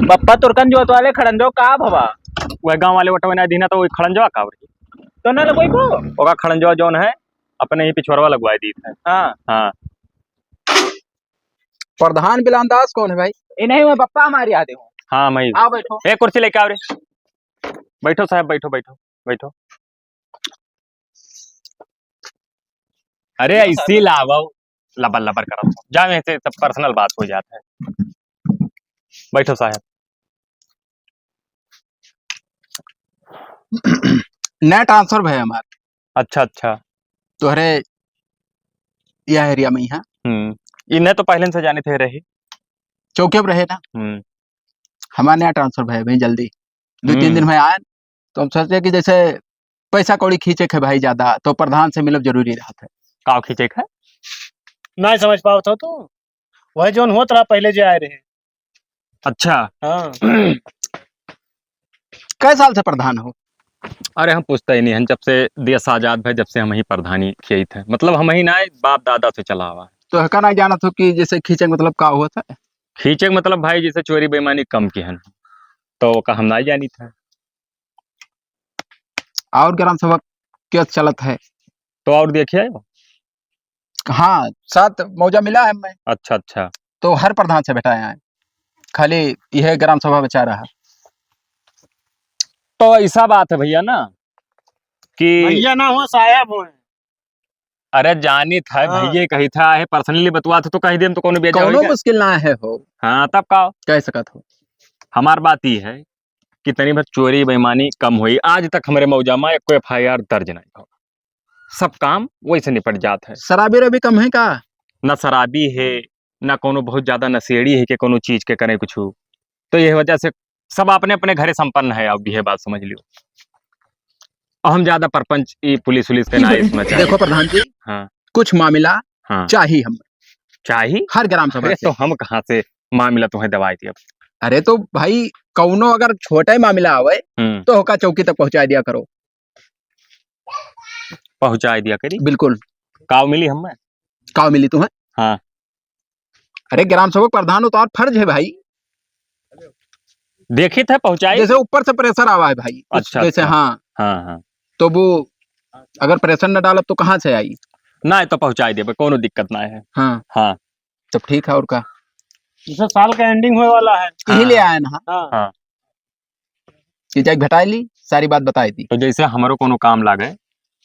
बप्पा तुरकन जोत वाले खड़ंजो का भवा वह गांव वाले वटवना दीना तो वही खड़ंजवा कावरी तो ना कोई को ओका खड़ंजवा जोन है अपने ही पिछोरवा लगवाई दी है। हाँ हाँ प्रधान बिलानदास कौन है भाई? इन्हें मैं बप्पा हमारी आते हूँ। हाँ मैं आओ बैठो। एक कुर्सी लेके आओ रे। बैठो साहब बैठो बैठो बैठो। अरे ऐसी लावा लबर लबर करो जाने से सब पर्सनल बात हो जाता है। बैठो साहब। नया ट्रांसफर है हमारा। अच्छा अच्छा तोहरे यह एरिया में ही है। इन्हें तो पहले से जाने थे रही चौकी पर रहे ना। हमारे नया ट्रांसफर है भाई जल्दी 2-3 दिन में आए तो हम सोचे कि जैसे पैसा कौड़ी खींचे है भाई ज्यादा तो प्रधान से मिलब जरूरी रहा था। काव खींचे है नहीं समझ पाओ तो वह जोन होत रहा पहले जो आए रहे। अच्छा हाँ कई साल से प्रधान हो? अरे हम पूछते ही नहीं हम जब से देश आजाद भाई जब से हम ही प्रधानी किए थे मतलब हम ही ना बाप दादा से चला हुआ। तो हका ना जाना था कि जैसे खींचे मतलब का हुआ था? खींचे मतलब भाई जैसे चोरी बेईमानी कम की है तो का हम ना जानी था। और ग्राम सभा क्या चलत है? तो और देखिए हाँ साथ मौजा मिला है मैं। अच्छा अच्छा तो हर प्रधान से बैठा है खाली यह ग्राम सभा बचा रहा। तो ऐसा बात है भैया ना कि भैया ना हो साहब हो। अरे जानी था हाँ। भैया कही था है पर्सनली बतवा था तो कही दे तो कौन बेचा कौनो मुश्किल ना है हो। हाँ तब का कह सकत हो। हमार बात ये है कि तनी भर चोरी बेईमानी कम हुई आज तक हमारे मौजा में कोई FIR दर्ज नहीं हो। सब काम वैसे निपट जाता है। शराबी रबी कम है का? न शराबी है न कोनो बहुत ज्यादा नशेड़ी है कि कोनो चीज के करे कुछ तो यह वजह से सब अपने अपने घरे संपन्न है। अब यह बात समझ लियो हम ज्यादा परपंच पुलिस के ना इसमें देखो प्रधान जी हाँ कुछ मामला हाँ चाहिए हम चाहिए हर ग्राम सभा से। तो हम कहाँ से मामला तुम्हें दवाई थी अब। अरे तो भाई कौनो अगर छोटा ही मामला आवे तो होका चौकी तक पहुंचा दिया करो। पहुंचा दिया करी बिल्कुल। काव मिली हमें काव मिली तुम्हें? हाँ अरे ग्राम सभा प्रधान हो तो और फर्ज है भाई। देखी था पहुंचाई जैसे ऊपर से प्रेशर आवा है भाई अच्छा जैसे अच्छा। हाँ हाँ तो वो अगर प्रेशर न डालब तो कहाँ से आई? ना तो पहुंचाई दे कोनो दिक्कत ना है। हाँ हाँ तब ठीक है। और का जैसे साल का एंडिंग होने वाला है यही ले आए ना हाँ। कि जाके घटाई ली सारी बात बताई दी। तो जैसे हमारो कोनो काम लागे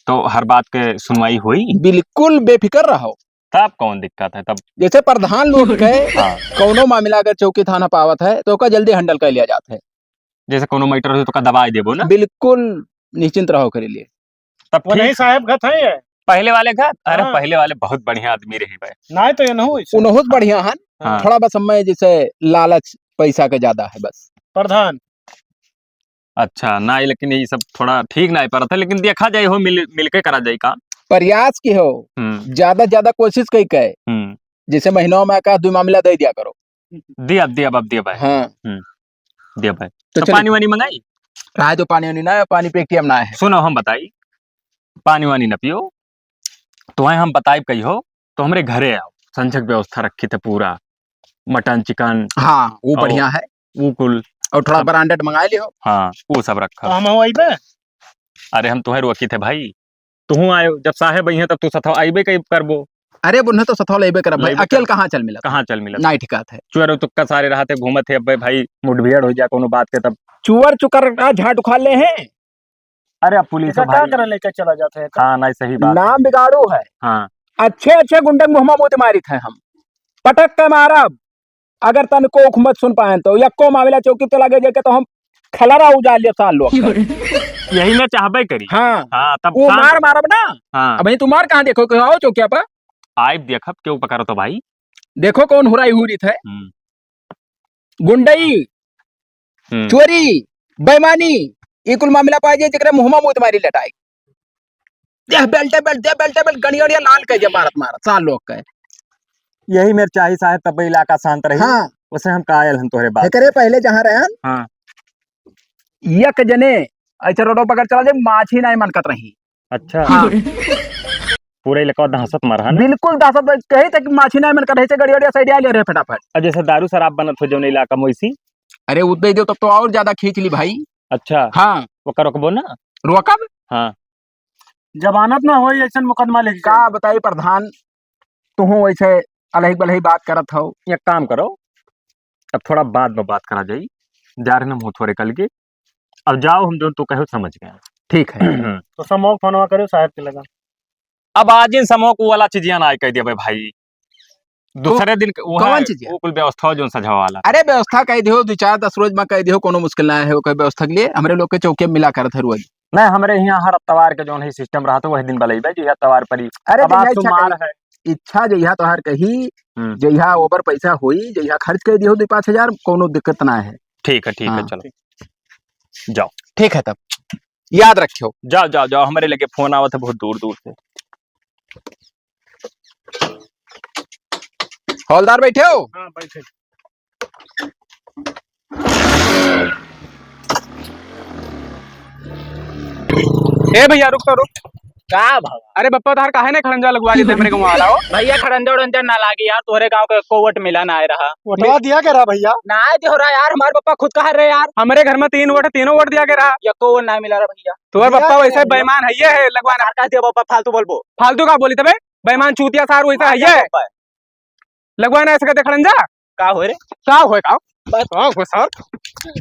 तो हर बात के सुनवाई हुई बिल्कुल बेफिक्र रहो तब कौन दिक्कत है तब। जैसे प्रधान लोग गए हाँ कौनो मामला अगर चौकी थाना पावत है तो का जल्दी हैंडल कर लिया जाता है। जैसे कोनो मैटर हो तो का दवाई देबो ना बिल्कुल निश्चिंत रहो करे लिए। तब वो नहीं साहब का था ये पहले वाले का अरे हाँ। पहले वाले बहुत बढ़िया आदमी रहे भाई। नहीं तो ये न हो उन्होंने बढ़िया है हाँ। थोड़ा बस समय जैसे लालच पैसा का ज्यादा है बस। प्रधान अच्छा ना लेकिन ये सब थोड़ा ठीक नहीं पड़ा था लेकिन देखा जाए हो मिलके करा जाए काम। प्रयास की हो ज्यादा कोशिश कई कहे जैसे महीनों में का 2 मामला दे दिया करो। दिया भाई। हाँ दिया भाई तो पानी वानी मंगाई रहा तो पानी वानी ना पानी पे टीएम ना है। सुनो हम बताई पानी वानी न पियो तुम्हें हम बताए कही हो तो हमारे घरे आओ संचक व्यवस्था रखी थे पूरा मटन चिकन। हाँ वो बढ़िया है वो कुल और थोड़ा ब्रांडेड मंगा लियो। हाँ वो सब रखा। हम वही पे अरे हम तुम्हें रोकी थे भाई तू आयो जब साहेब आई है तब तू सथा आईबे कई करबो। अरे बुन्हे तो सथौल लेबे कर भाई अकेल कहाँ चल मिला कहाँ चल मिला नहीं ठिकात है। चुअर तुक्का सारे रहते घूमत है अब भाई मुठभेड़ हो जाए कोनो बात के तब चुअर चुकर का झाट उखाड़ ले हैं। अरे अब पुलिस क्या कर लेकर चला जाता है हाँ नहीं सही बात नाम बिगाड़ू है। हाँ अच्छे गुंडन मुहम्मा मोत मारी थे हम पटक के मारब अगर तन को मत सुन पाए तो यक्को मामला चौकी पे लगे जाके तो हम खलरा उजाड़ लिया साल लोग यही मैं चाहबे करी। हाँ हाँ तब वो मार मारब ना। हाँ अब तुम मार कहाँ देखो कि आओ चौकिया पर आइब देखब क्यों पकड़ो तो भाई देखो कौन हुराई हुरी थे गुंडई चोरी बेईमानी ये कुल मामला पाए जाए जकरे मुहम्मा मोत मारी लटाई दे बेल्टे गणिया लाल कह जे मारत साल लोग कह। यही मेरे चाहिए साहब तब इलाका शांत रही। हाँ उसे हम कायल हम तोहरे बात करे पहले जहाँ रहे हाँ यक जने ऐसे रोडो पकड़ चला जाए माछी नहीं मनकत रही। अच्छा हाँ पूरे इलाका दहशत मरा बिल्कुल दहशत कही तक माछी नहीं मनकत रही से गड़िया साइड आ ले रहे फटाफट। जैसे दारू शराब बनत हो जो इलाका में वैसी अरे उतना ही दो तब तो और ज्यादा खींच ली भाई। अच्छा हाँ वो का रोकबो ना। रोकब हाँ जमानत ना हो ऐसा मुकदमा लेके का बताई प्रधान, तुम वैसे अलही बलही बात करत हो। एक काम करो, अब थोड़ा बाद में बात करा जाई, जा रहे ना मुँह थोड़े कल के। अब जाओ, हम जो तू कहो समझ गए। ठीक है। तो समूह फोनवा करो साहब के लगा। अब आज इन समूह को वाला चीजिया ना कह दिया भाई, दूसरे दिन वो कौन है, चीज है? वो कुल व्यवस्था जो सजा वाला। अरे व्यवस्था कह दियो 2-4-10 रोज में कह दियो, कोनो मुश्किल ना है वो व्यवस्था के लिए। हमारे लोग के चौके में मिला करत है रोज। नहीं हमारे यहाँ हर तवार के जो है सिस्टम रहा तो वही दिन बलई जो तवार पर ही। अरे अब आज जहिया इच्छा तुम्हार कही- है। इच्छा जहिया तोहार कही, हम्म। जहिया ओवर पैसा होई, जहिया खर्च कर दियो 2-5 हजार, कोनो दिक्कत ना है। ठीक है हाँ। चलो जाओ। ठीक है तब याद रखियो। जाओ जाओ जाओ, हमारे लगे फोन आवा था बहुत दूर दूर से। हौलदार बैठे हो? हाँ बैठे। ए भैया रुक तो रुक। का भाव अरे बप्पा तार काहे ने खड़ंजा लगवा दी थे मेरे को वहां आओ। भैया खड़ंजा उड़ंजा ना लागी यार, तोहरे गांव के कोवट मिला ना आए रहा वोटवा दिया कह रहा भैया। ना आए दे हो रहा यार, हमारे पापा खुद कहा रहे यार, हमारे घर में 3 वोट, तीनों वोट दिया के रहा। या को ना मिला रहा भैया। तुम्हारे दिया पप्पा के वैसे रहा। बेईमान है, ये है लगवाना। यार का दिया पापा फालतू बोलबो। फालतू का बोली तबे, बेईमान चूतिया सार वैसा है, ये पापा, लगवाना ऐसे कहते खड़ंजा। का हो रे का होए का बस। का हो सर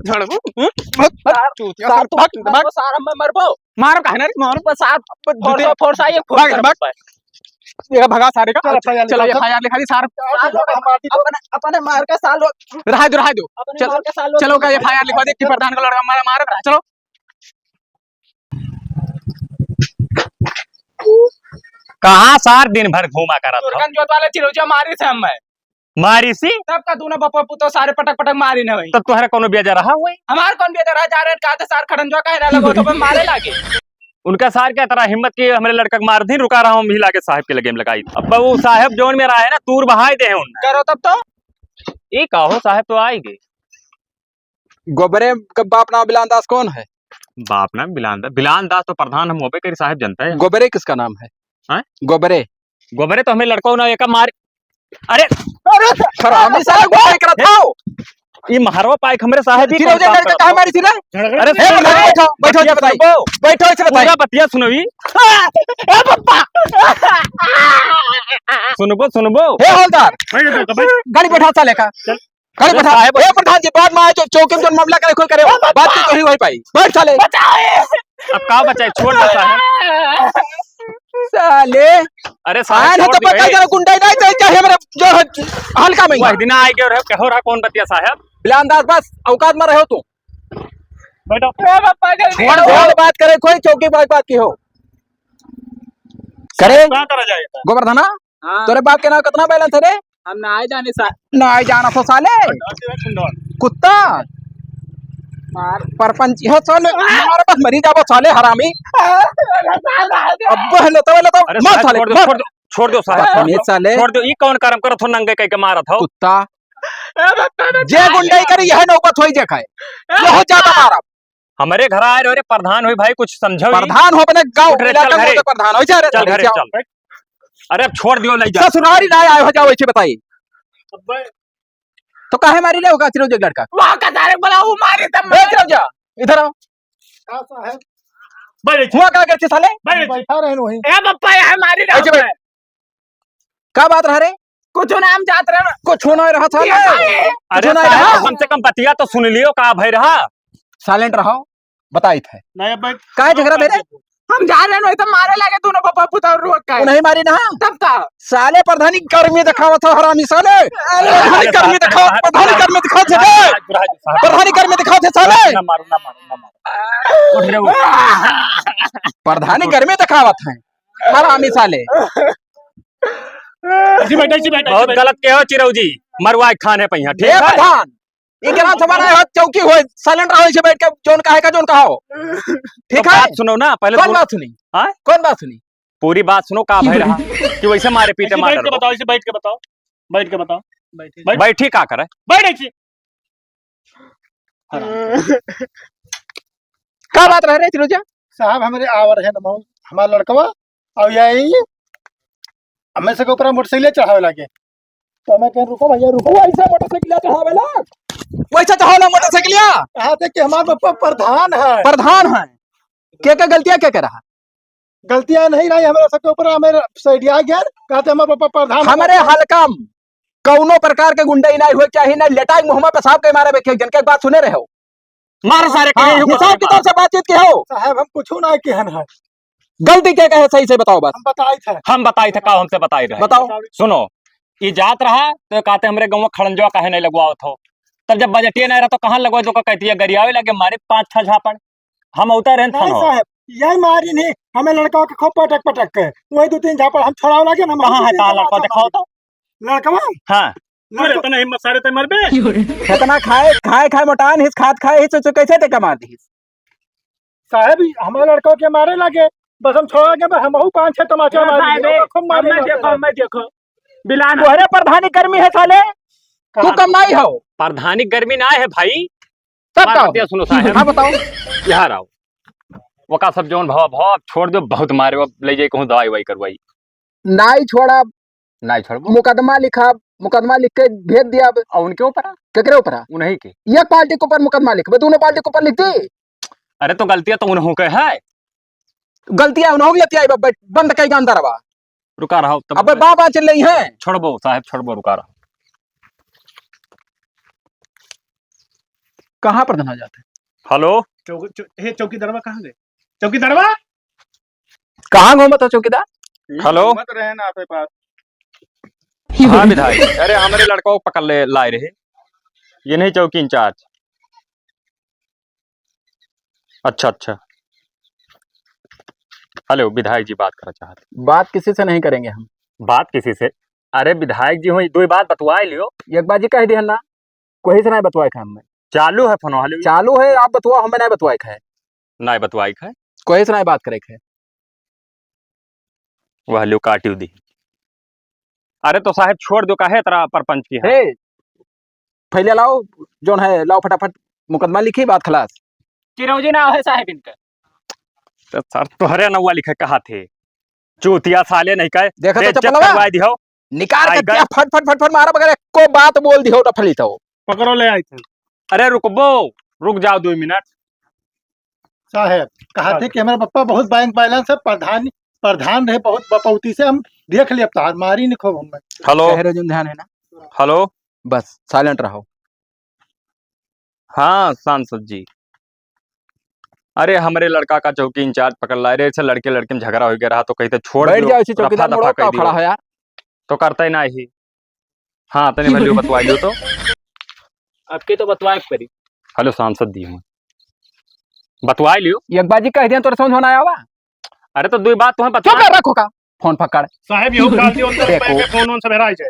झड़बो चूतिया सार सर तो भाग भाग सार हम मरबो। मारो काहे ना रे मारो पर सार जुटे- फोर्स आई भाग, फोर्स भाग। ये भगा सारे का। चल, FIR चलो लिखा। FIR लिखा दी सार। अपने अपने मार के साल रहा दो अपने चलो मार के साल चलो का FIR लिखवा दे कि प्रधान का लड़का मारा मार रहा। चलो कहाँ सार दिन भर घूमा करा था तुरकन जोत वाले चिरौजा मारी थे हम। मारी सी। तब का तूने बप्पा पुतो सारे पटक पटक मारी न भाई। तब तुम्हारा कोनो बेजा रहा हुआ हमार कौन बेदर है जा रहे का तो सार खड़ंजा का है लगो तो पे मारे लागे। उनका सार क्या तरह हिम्मत की हमारे लड़का को मार दी, रुका रहा हूँ मिला के साहब के लगे में लगाई। अब वो साहब जोन में रहा है ना तूर बहाई दे उन करो तब तो ये कहो साहब तो आएंगे। गोबरे का बाप नाम बिलान दास कौन है? बाप ना बिलान दास तो प्रधान हम होबे करी साहब जनता है। गोबरे किसका नाम है? हाँ? गोबरे गोबरे तो हमें लड़कों ना एक मार। अरे हरामी साले गोबरे करत हो। ये मारवा पाइक हमारे साहब ही चिरौजा लड़का काहे मारी थी रे? अरे ए, बैठो बैठो ऐसे बताइए, बैठो ऐसे बताइए। पूरा बतिया सुनोगी। सुनबो हे हौलदार, गाड़ी बैठा साले का, गाड़ी अरे बैठा। साहब- हे प्रधान जी बाद में आए तो चौके में जो मामला करे कोई करे बात तो ही वही पाई। बैठ साले। अब का बचाए छोड़ दे साहब। साले अरे आए साहब ना तो छोड़ पता दे। चला गुंडा नहीं तो चाहे मेरे जो हल्का में वही दिन आए गए और कहो रहा कौन बतिया साहब। बिलान दास बस औकात में रहो तू। बैठो ए बप्पा जल्दी छोड़ दो बात करे कोई चौकी बात की हो करे। कहाँ करा जाएगा? गोवर्धना हां तोरे बाप के नाम कितना बैलेंस है रे? हम ना आए जाने साल ना आई जाना तो साले कुत्ता मार परपंच हो साले हमारे पास मरी जाबो साले हरामी। अब हेलो तो अरे मार साहब साले छोड़ दो मार। छोड़ दो छोड़ दो साहब छोड़ बदतमीज दो साले छोड़ दो। ये कौन कर्म करो थो नंगे कह के मारा था। कुत्ता जे गुंडाई करे यह नौबत होई जे खाए बहुत ज्यादा मारा। हमारे घर आए रे प्रधान हुई भाई कुछ समझो ही। प्रधान हो बने गांव उठ रे, इलाका चल में घरे। तो प्रधान हो जा रे चल घरे चल। अरे अब छोड़ दियो नहीं जा। ससुरारी ना आए हो जाओ ऐसे बताइए तो काहे मारी ले होगा चिरौजा लड़का? वहां का सारे बुलाओ मारे तब ए चिरौजा इधर आओ। हुआ क्या करते साले? बैठा रहे वहीं। ए बप्पा ये हमारी ऐसे बैठ। क्या बात रहा रे? कुछ नाम जात रहे कुछ होना रहा साले। अरे नहीं साहब रहा। कम से कम बतिया तो सुन लियो का भय रहा। साइलेंट रहो बताई थे नहीं बैठ। काहे झगड़ा दे रे? हम जा रहे हैं तो मारे लगे दोनों पापा पुता और रोक का तू नहीं मारी ना तब का साले प्रधानी गर्मी दिखावा था हरामी साले। प्रधानी गर्मी दिखावा प्रधानी गर्मी दिखावा थे रे। प्रधानी गर्मी दिखावा थे साले। ना मारो ना मारो ना मारो। उठ रे उठ। प्रधानी गर्मी दिखावा था हरामी साले। इसी बैठा इसी बैठा। बहुत गलत के हो चिरौजी मरवाए खाने पहिया ठीक ए है। प्रधान इकरा समाना है चौकी हो साइलेंट रहो ऐसे बैठ के जोन कहे का जोन कहो ठीक तो है। बात सुनो ना पहले कौन बात सुनी? हाँ? कौन बात सुनी? पूरी बात सुनो का भय रहा कि वैसे मारे पीटे इसी बैठ के मार बताओ इसी बैठ के बताओ। बैठ के बताओ। बैठ बैठी का करे। बैठ ऐसे। क्या बात रह रही चिरौजा? साहब हमारे आवर है ना हमारा लड़कवा और यही हमें से ऊपर मोटरसाइकिल चढ़ावे लगे तो मैं कह रुको भैया रुको ऐसे मोटरसाइकिल चढ़ावे ला वैसे तो हो ना मोटरसाइकिलिया कहा थे कि हमारे पापा प्रधान है। प्रधान है क्या गलतियां क्या कर रहा गलतियां नहीं रही हमारे सबके ऊपर, हमें सैडिया गया। कहते हमारे पापा प्रधान हमारे हल्का कौनो प्रकार के गुंडई नहीं हुए चाहिए ना लेटाई मुहम्मद पेशाब के मारे बेखे जन के बात सुने रहे हो मार सारे हाँ, कहीं हिसाब किताब से बातचीत के हो साहब हम कुछ ना कहन है। गलती क्या कहे सही से बताओ बस हम बताए थे। हम बताई थे का हमसे बताई रहे बताओ सुनो ये जात रहा तो कहते हमरे गाँव में खड़ंजवा काहे नहीं लगवाओ हो तब जब बजटिया नहीं रहा तो कहाँ लगवा तो कहती है गरियावे लगे मारे 5-6 झापड़ हम उतर रहे नहीं साहब यही मारी नहीं, हमें लड़का के खूब पटक पटक के वही 2-3 झापड़ हम छोड़ाव लगे ना। कहाँ है ताला लड़का दिखाओ तो लड़कवा हाँ लड़का तो हिम्मत सारे ते मरबे। कितना खाए खाए खाए मोटान हिस खात खाए हिस तो कैसे ते कमा दी साहब हमारे लड़कों के मारे लगे, बस हम छोड़ा के हम 5-6 तमाचा मारे दिए, खूब मारे लगे। मैं देखो बिलान तुम्हारे प्रधानी कर्मी है साले तू कम नहीं हो प्रधानिक गर्मी ना है भाई तब मार दिया, सुनो साहब हाँ बताओ यहाँ आओ वो का सब जोन भाव भाव छोड़ दो बहुत मारे अब ले जाए कहूँ दवाई वाई करवाई नाई छोड़ा नहीं छोड़बो मुकदमा लिखा मुकदमा लिख के भेज दिया अब और उनके ऊपर केकरे ऊपर उन्हीं के एक पार्टी के ऊपर मुकदमा लिख दोनों पार्टी के ऊपर लिख दी अरे तो गलतियां तो उन्हों के है गलतियां उन्होंने लेती आई बंद कई का अंदर अब रुका रहा अब बाबा चल रही है छोड़बो साहब छोड़बो रुका रहा कहाँ पर धना जाते हेलो चौकीदारवा कहाँ गए? चौकीदारवा कहाँ घूमत हो चौकीदार हेलो मत रहे ना आपके पास। हाँ विधायक अरे हमारे लड़का को पकड़ ले लाए रहे ये नहीं चौकी इंचार्ज अच्छा अच्छा हेलो विधायक जी बात करना चाहते बात किसी से नहीं करेंगे हम बात किसी से अरे विधायक जी हुई दो बात बतवा लियो एक बाजी कह दिया ना कोई से नहीं बतवाए खाए हमें चालू है फोन हेलो चालू है आप बतवा हमें नहीं बतवाए खाए नहीं बतवाई है कोई से नहीं बात करे खाए वह लो काटियो दी अरे तो साहब छोड़ दो काहे तरह परपंच की है हे पहले लाओ जोन है लाओ फटाफट मुकदमा लिखी बात खलास चिरौजी ना है साहब इनका। तो सर तुहरे नौवा लिखे कहा थे चूतिया साले नहीं कहे देखा तो बेइज्जत चप्पलवा करवाई दिहो निकाल आई के गए। दिया फट फट फट फट मारा बगैर को बात बोल दियो डफली तो पकड़ो ले आई थे। अरे रुकबो रुक जाओ 2 मिनट साहब कहा थे कि हमारे पापा बहुत बैंक बैलेंस है, प्रधान रहे बहुत बपौती से, हम देख लिया तो मारी नहीं खूब हमें। हेलो कह रहे जो ध्यान है ना हेलो बस साइलेंट रहो हाँ सांसद जी अरे हमारे लड़का का चौकी इंचार्ज पकड़ लाए रे से लड़के लड़के में झगड़ा हो गया रहा तो कहते छोड़ बैठ दो जाओ इसी चौकीदार रफा मोड़ो दफा का कह खड़ा दियो है यार तो करता ही ना ही हाँ तने वैल्यू बतवाइयो तो आपके तो बतवाए परी। हेलो सांसद जी हूँ बतवाई लियो एक बाजी कह दिया तो समझ होना आया हुआ अरे तो 2 बात तुम्हें क्यों बता कर रखो का फोन पकड़ साहब यो डाल दियो उनका देखो। फोन ऑन से भराई जाए।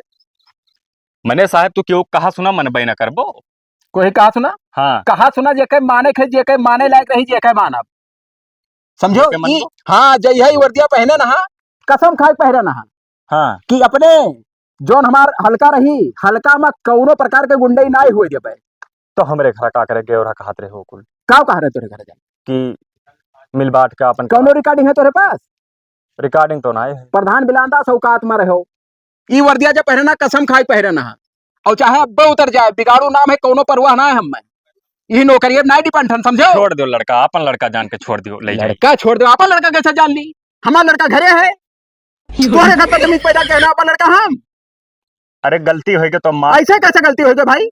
मैंने साहब तू क्यों कहा सुना मन बई ना करबो कोई कहा सुना हाँ कहा सुना जेके माने खे जेके माने लायक रही जेके मानब समझो जेके मनबो? हाँ जय है वर्दिया पहने ना कसम खाए पहने ना हाँ कि अपने जोन हमार हल्का रही हल्का में कौनो प्रकार के गुंडई ना हुए दे पाए तो हमरे घर का करे और कहत रहे हो कुल का कह रहे तोरे घर जा कि मिल बांट के अपन कौनो रिकॉर्डिंग है तोरे पास रिकॉर्डिंग तो ना है प्रधान बिलांदा सौकात में रहो ई वर्दिया जब पहनना कसम खाए पहनना और चाहे अब उतर जाए बिगाड़ू नाम है कोनो परवाह ना है हमें यही नौकरी ना डिपेंड समझो छोड़ दो लड़का अपन लड़का जान के छोड़ दियो ले जाए लड़का छोड़ दो आपन लड़का कैसे जान ली हमारा लड़का घरे है तोरे घर पर जमीन पैदा कहना अपन लड़का हम अरे गलती होगी तो मार ऐसे कैसे गलती हो गई भाई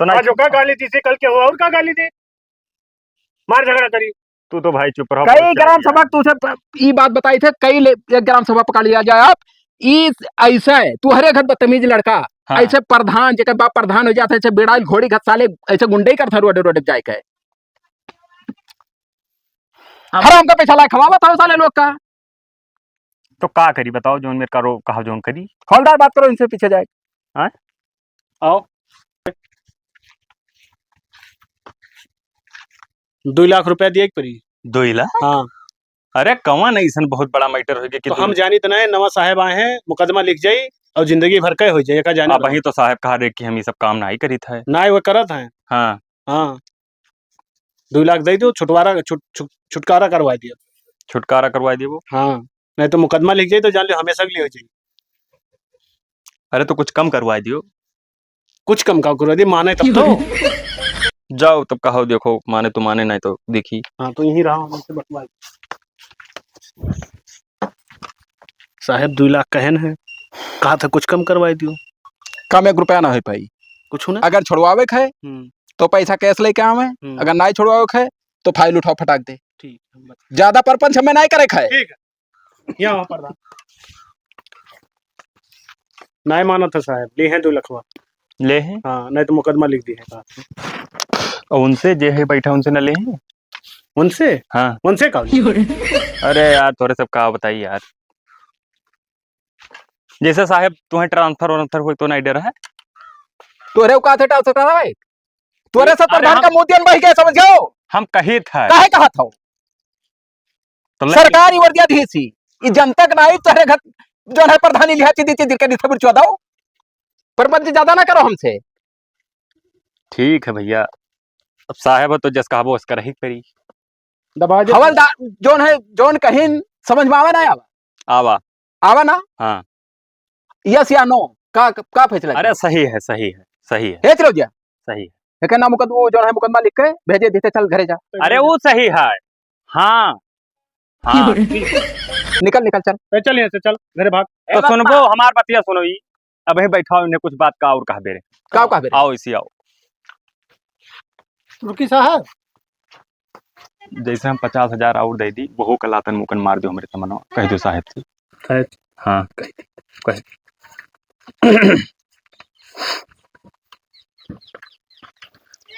तो ना आज का गाली दी से कल के हुआ और का गाली दे मार झगड़ा करी। तू तो भाई चुप रहो कई ग्राम सभा तुझे ये बात बताई थे एक ग्राम सभा पकड़ लिया जाए आप इस ऐसा है तू हरे घर बदतमीज लड़का हाँ। ऐसे प्रधान जेकर बाप प्रधान हो जाता है ऐसे बेड़ाल घोड़ी घट साले ऐसे गुंडे करता रोडे रोडे जाए के हराम का पैसा लाए खवावा था साले लोग का तो का करी बताओ जोन मेरे का रो कहा जोन करी हौलदार बात करो इनसे पीछे जाए आओ 2 लाख रुपया दिए परी। 2 लाख हाँ अरे कौन ऐसा बहुत बड़ा मैटर हो गया कि तो हम जानी तो नहीं नवा साहेब आए हैं मुकदमा लिख जाई और जिंदगी भर के हो जाए का जाने वही तो साहब कहा रे कि हम ये सब काम नहीं करी था ना वो करत हैं। हाँ हाँ 2 लाख दे दो छुटकारा करवा दिया। छुटकारा करवा दिए वो हाँ नहीं तो मुकदमा लिख जाए तो जान लो हमेशा के लिए हो जाए। अरे तो कुछ कम करवा दियो कुछ कम का करो, यदि माने तब तो। जाओ तब कहो, देखो माने तो माने, नहीं तो देखी। हाँ तो यही रहा हमसे बटवा। साहब 2 लाख कहन है, कहा था कुछ कम करवाई दियो। कम 1 रुपया ना हो पाई। कुछ ना। अगर छोड़वावे है हम्म, तो पैसा कैश लेके आवे, अगर नहीं छोड़वावे है तो फाइल उठाओ फटाक दे। ठीक है, ज्यादा परपंच हमें नहीं करे है। ठीक है। यहाँ वहाँ पर नहीं माना था साहब, ले हैं 2 लखवा। ले हैं, हाँ नहीं तो मुकदमा लिख दी है। और उनसे जे है बैठा उनसे न ले हैं। उनसे? हाँ उनसे का? अरे यार थोड़े सब का बताइए यार। जैसे साहब तुम्हें ट्रांसफर वांसफर हुई तो नहीं डर है? तोरे का थे टाल सकता है तोरे से अरे प्रधान का मोतियन बही के समझ गयो। हम कही था काहे कहा था तो सरकारी वर्दियाधीश ही ई जनता के नहीं तोरे घर जो है प्रधानी लिहा चिदी चिदी के दिथे चौदाओ परपंच ज्यादा ना करो हमसे। ठीक है भैया, अब साहब तो जस कहा वो उसका रही करी। दबा दे। हवलदार जोन है जोन कहीं समझ में आवे ना आवा आवा ना। हाँ यस या नो का फैसला अरे सही है सही है सही है है चलो दिया सही है। लेकिन ना मुकदमा जो है मुकदमा लिख के भेजे देते चल घरे जा। अरे वो सही है। हाँ हाँ निकल निकल चल। चल यहाँ से चल, मेरे भाग। तो सुनबो हमार बतिया सुनो ही। अब बैठा इन्हें कुछ बात का और कह बेरे। का कह बेरे आओ इसी आओ। रुकी साहब, जैसे हम 50,000 और दे दी वो का लातन मुकन मार दो हमारे तमन्ना कह दो साहब से। हाँ कह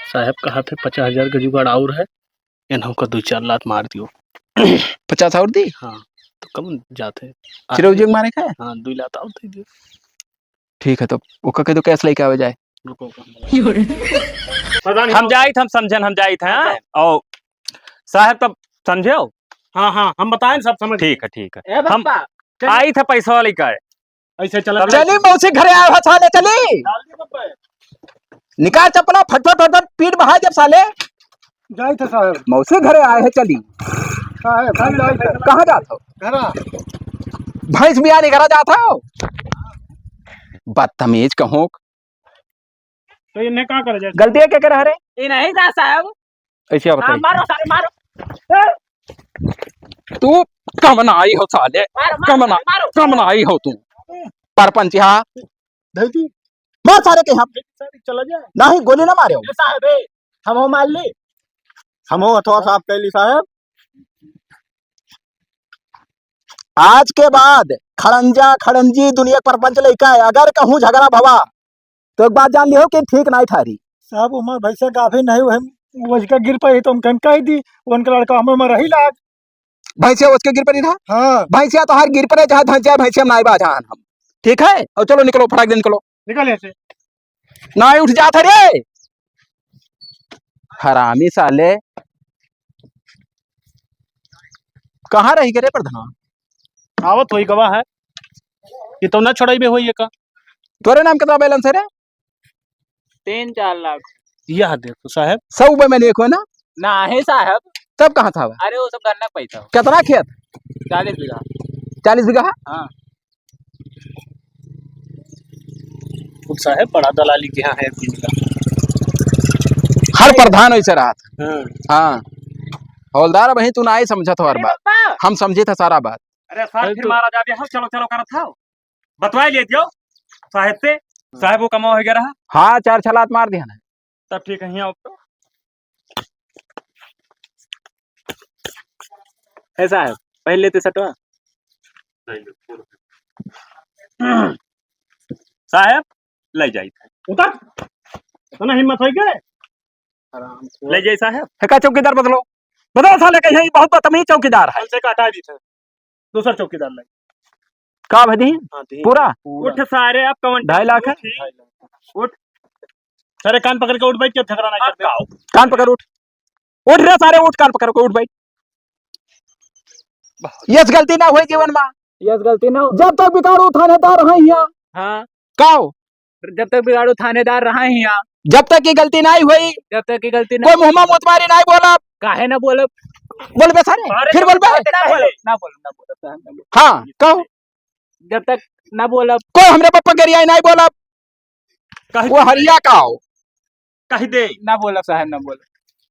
साहब कहा थे 50,000 का जुगाड़ और है, इन्हों का 2-4 लात मार दियो। 50 और दी। हाँ तो कम जाते। चिरौजी मारे का है। हाँ 2 लात और दे दियो। ठीक है तो ओका के तो कैश लेके आवे जाए। रुको हम जाइत हम समझन हम जाइत हैं और साहब तब समझे हो। हाँ हाँ हम बताएं सब समझ। ठीक है हम आई था पैसा लेकर ऐसे चला। चली मौसी घरे आया साले चली निकाल चपला फटफट फटफट पीठ बहा जब साले जाई थे साहब। मौसी घरे आए है चली साहब हम जाई थे कहाँ जाता हो घरा। भैंस भी आने घरा जाता हो बदतमीज कहो। तो इन्हें क्या करे जाए? गलती है क्या कर रहे ये नहीं था साहब। ऐसे हाँ, बताइए मारो सारे मारो। तू कम ना आई हो साले कम ना मारो कम ना आई हो तू परपंच यहाँ धरती मार सारे के यहाँ चला जाए। नहीं गोली ना मारे हो। ये साहब हम मान ली हम अथवा साहब कैली साहब। आज के बाद खड़ंजा खड़ंजी दुनिया परपंच लेके आए अगर कहूँ झगड़ा भवा तो एक बात जान लियो कि ठीक नहीं थारी साहब उमर भैसे गाभी नहीं हुए वजका गिर पाई तो हम कन कह दी उनका लड़का हमें में रही लाज। भैंसिया उसके गिर पर ही था। हाँ भैंसिया तो हर गिर पर है जहाँ धंसिया भैंसिया नाई बाजान हम ठीक है और चलो निकलो फटाक दे निकलो निकल यहाँ से। ना उठ जाता रे हरामी साले कहाँ रही करे प्रधान आवत वही गवाह है ये तो ना छोड़ाई में हुई है का। तोरे नाम कितना बैलेंस है रे 3-4 लाख यह देखो साहब 100 रुपए में देखो ना ना है साहब। तब कहाँ था अरे वो सब गन्ना का पैसा कितना खेत 40 बीघा। 40 बीघा हाँ खुद साहब बड़ा दलाली के यहाँ है हर प्रधान वैसे रहा था। हाँ। हाँ हौलदार वही तू ना ही समझा था हर बात पापा हम समझे था सारा बात। अरे साहब फिर मारा जाते हम चलो चलो कर था बतवाई ले दियो साहब से। साहब वो कमाओ है रहा। हाँ 4 छलात मार दिया ना तब ठीक है यहाँ है साहब पहले तो सटवा साहब ले जाई उतर तो ना हिम्मत होई के ले जाई साहब। का चौकीदार बदलो बदलो साले के यही बहुत बदतमीज चौकीदार है। से काटा दी थे दूसरा चौकीदार लगे। का भदी हाँ पूरा उठ सारे अब कवन 2.5 लाख है। उठ सारे कान पकड़ के उठ बैठ के झगड़ा नहीं करते। कान पकड़ उठ रे सारे उठ कान पकड़ के उठ भाई यस गलती ना हुई जीवन में यस गलती ना हो। जब तक बिगाड़ू थानेदार है यहाँ हाँ काओ जब तक बिगाड़ू थानेदार रहा है यहाँ जब तक की गलती नहीं हुई जब तक की गलती ना कोई मुहम्मा मुतमारी नहीं बोला काहे ना बोलो बोल बे सारे फिर बोल बे ना बोलो हाँ कहो जब तक ना बोलो कोई हमरे पप्पा के रियाई नहीं बोला वो हरिया का हो। कह दे ना बोला साहब ना बोला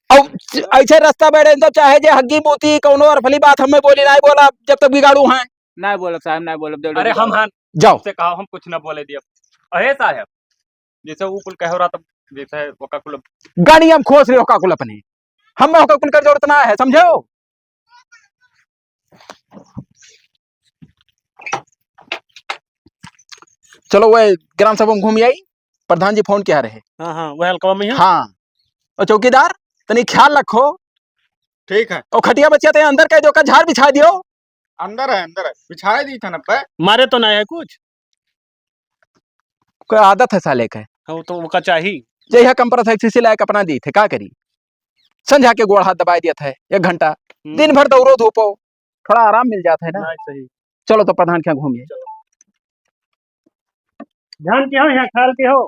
और ऐसे रास्ता बैठे तब चाहे जे हग्गी मोती कौनो अरफली बात हमें बोली नहीं बोला जब तक बिगाड़ू हैं। ना बोला साहब ना बोला अरे हम हाँ जाओ से कहा हम कुछ ना बोले दिया अहे साहब जैसे वो कुल कह रहा था जैसे वो का कुल गाड़ी हम खोस रहे हो काकुल अपने हमें होकर कुल कर जरूरत ना है समझो। चलो वो ग्राम सभा में घूम आई प्रधान जी फोन किया रहे। हाँ हाँ वह हल्का में है। हाँ और चौकीदार तनी ख्याल रखो ठीक है और खटिया बच्चिया ते अंदर कह दो का झाड़ बिछा दियो। अंदर है बिछाए दी था ना पे मारे तो नहीं है कुछ। कोई आदत है साले का हाँ वो तो उनका चाहिए। जय कंप्रेस एक्सरसाइज लायक अपना दी थे का करी संझा के गोड़ हाथ दबाई दिया था 1 घंटा दिन भर दौड़ो धूपो थोड़ा आराम मिल जाता है ना। नहीं सही। चलो तो प्रधान क्या घूमिए ध्यान के हो यहाँ ख्याल के हो।